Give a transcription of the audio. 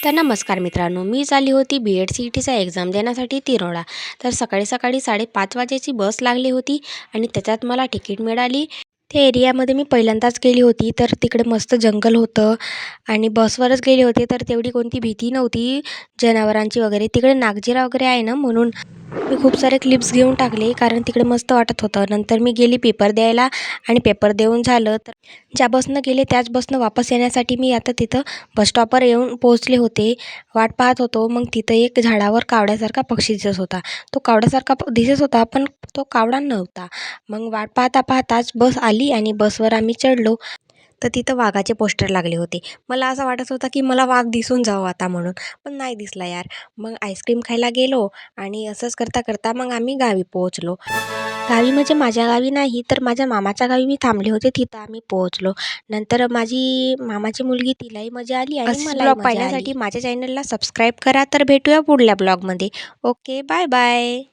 तर नमस्कार मित्रांनो, मी चालली होती बी-एड सी-ई-टीचा एक्झाम देण्यासाठी तिरोडा. तर सकाळी सकाळी 5:30 वाजेची बस लागली होती आणि त्याच्यात मला तिकीट मिळाली. त्या एरियामध्ये मी पहिल्यांदाच गेली होती, तर तिकडे मस्त जंगल होतं आणि बसवरच गेले होते, तर तेवढी कोणती भीती नव्हती जनावरांची वगैरे. तिकडे नागजिरा वगैरे आहे ना, म्हणून मी खूप सारे क्लिप्स घेऊन टाकले, कारण तिकडे मस्त वाटत होतं. नंतर मी गेली पेपर द्यायला आणि पेपर देऊन झालं, तर ज्या बसनं गेले त्याच बसनं वापस येण्यासाठी मी आता तिथं बस स्टॉपवर येऊन पोहोचले होते. वाट पाहत होतो. मग तिथं एक झाडावर कावड्यासारखा पक्षी दिसत होता. तो कावड्यासारखा दिसत होता, पण तो कावडा नव्हता. मग वाट पाहता पाहताच बस आली आणि बसवर आम्ही चढलो. तर तिथं वाघाचे पोस्टर लागले होते. मला असं वाटत होतं की मला वाघ दिसून जावं आता म्हणून, पण नाही दिसला यार. मग आईस्क्रीम खायला गेलो आणि असंच करता करता मग आम्ही गावी पोहोचलो. गावी म्हणजे माझ्या गावी नाही, तर माझ्या मामाच्या गावी मी थांबले होते, तिथं आम्ही पोहोचलो. नंतर माझी मामाची मुलगी, तिलाही मजा आली आणि असेच मलाही ब्लॉग मजा आली. पाहण्यासाठी माझ्या चॅनलला सबस्क्राईब करा. तर भेटूया पुढल्या ब्लॉगमध्ये. Okay, bye bye.